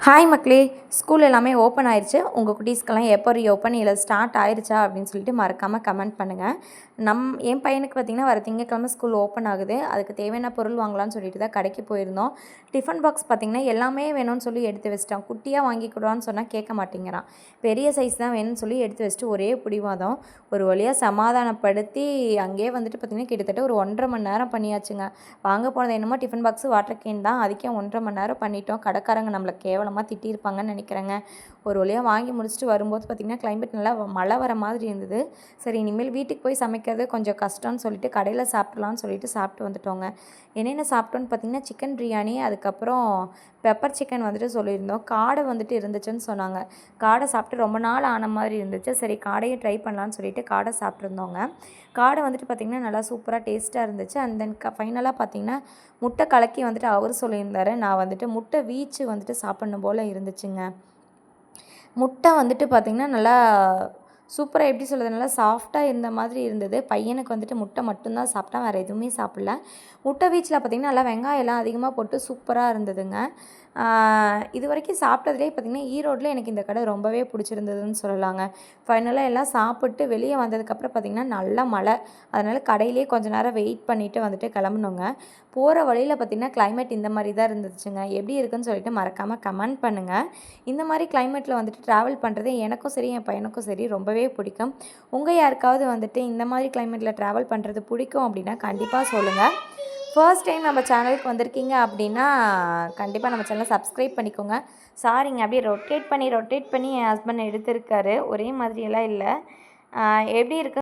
Hi மக்களே, school எல்லாமே open ஆயிடுச்சு. உங்கள் குட்டீஸ்க்கெல்லாம் எப்போ ரீஓப்பன் இல்லை ஸ்டார்ட் ஆயிடுச்சா அப்படின்னு சொல்லிட்டு மறக்காமல் கமெண்ட் பண்ணுங்கள். என் பையனுக்கு பார்த்திங்கன்னா வர திங்கக்கிழமை ஸ்கூல் ஓப்பன் ஆகுது. அதுக்கு தேவையான பொருள் வாங்கலாம்னு சொல்லிட்டு தான் கடைக்கு போயிருந்தோம். டிஃபன் பாக்ஸ் பார்த்திங்கன்னா எல்லாமே வேணும்னு சொல்லி எடுத்து வச்சிட்டான். குட்டியாக வாங்கி கொடுவான்னு சொன்னால் கேட்க மாட்டேங்கிறான். பெரிய சைஸ் தான் வேணும்னு சொல்லி எடுத்து வச்சுட்டு ஒரே பிடிவாதம். ஒரு வழியாக சமாதானப்படுத்தி அங்கேயே வந்துட்டு பார்த்திங்கன்னா கிட்டத்தட்ட ஒரு 1.5 மணி நேரம் பண்ணியாச்சுங்க. வாங்க போனது என்னமோ டிஃபன் பாக்ஸு வாட்டர் கேன் தான். அதுக்கே 1.5 மணி நேரம் பண்ணிட்டோம். கடைக்காரங்க நம்மளை கேவலமாக திட்டியிருப்பாங்கன்னு நினைக்கிறேங்க. ஒரு வழியாக வாங்கி முடிச்சுட்டு வரும்போது பார்த்திங்கன்னா கிளைமேட் நல்லா மழை வர மாதிரி இருந்தது. சரி, இனிமேல் வீட்டுக்கு போய் சமைக்கிறது கொஞ்சம் கஷ்டம்னு சொல்லிட்டு கடையில் சாப்பிட்லான்னு சொல்லிட்டு சாப்பிட்டு வந்துட்டோங்க. என்னென்ன சாப்பிட்டோன்னு பார்த்திங்கன்னா சிக்கன் பிரியாணி, அதுக்கப்புறம் பெப்பர் சிக்கன் வந்துட்டு சொல்லியிருந்தோம். காடை வந்துட்டு இருந்துச்சுன்னு சொன்னாங்க. காடை சாப்பிட்டு ரொம்ப நாள் ஆன மாதிரி இருந்துச்சு. சரி, காடையும் ட்ரை பண்ணலான்னு சொல்லிட்டு காடை சாப்பிட்ருந்தோங்க. காடை வந்துட்டு பார்த்திங்கன்னா நல்லா சூப்பராக டேஸ்ட்டாக இருந்துச்சு. அண்ட் தென் ஃபைனலாக பார்த்திங்கன்னா முட்டை கலக்கி வந்துட்டு அவர் சொல்லியிருந்தாரு. நான் வந்துட்டு முட்டை வீச்சு வந்துட்டு சாப்பிட்ணும் போல் இருந்துச்சுங்க. முட்டை வந்துட்டு பார்த்திங்கன்னா நல்லா சூப்பராக எப்படி சொல்கிறது, நல்லா சாஃப்டாக இருந்த மாதிரி இருந்தது. பையனுக்கு வந்துட்டு முட்டை மட்டும்தான் சாப்பிட்டான், வேறு எதுவுமே சாப்பிடல. முட்டை வீச்சில் பார்த்திங்கன்னா நல்லா வெங்காயம்லாம் அதிகமாக போட்டு சூப்பராக இருந்ததுங்க. இது வரைக்கும் சாப்பிட்டதுலேயே பார்த்திங்கன்னா ஈரோட்டில் எனக்கு இந்த கடை ரொம்பவே பிடிச்சிருந்ததுன்னு சொல்லலாங்க. ஃபைனலாக எல்லாம் சாப்பிட்டு வெளியே வந்ததுக்கப்புறம் பார்த்திங்கன்னா நல்ல மழை. அதனால் கடையிலே கொஞ்சம் நேரம் வெயிட் பண்ணிவிட்டு வந்துட்டு கிளம்புனோங்க. போகிற வழியில் பார்த்திங்கன்னா கிளைமேட் இந்த மாதிரி தான் இருந்துச்சுங்க. எப்படி இருக்குன்னு சொல்லிட்டு மறக்காமல் கமெண்ட் பண்ணுங்கள். இந்த மாதிரி கிளைமேட்டில் வந்துட்டு ட்ராவல் பண்ணுறது எனக்கும் சரி என் பையனுக்கும் சரி ரொம்பவே பிடிக்கும். உங்கள் யாருக்காவது வந்துட்டு இந்த மாதிரி கிளைமேட்டில் ட்ராவல் பண்ணுறது பிடிக்கும் அப்படின்னா கண்டிப்பாக சொல்லுங்கள். ஃபர்ஸ்ட் டைம் நம்ம சேனலுக்கு வந்திருக்கீங்க அப்படின்னா கண்டிப்பாக நம்ம சேனலை சப்ஸ்கிரைப் பண்ணிக்கோங்க. சாரிங்க, அப்படியே ரொட்டேட் பண்ணி என் ஹஸ்பண்ட் எடுத்திருக்காரு. ஒரே மாதிரியெல்லாம் இல்லை. எப்படி இருக்கு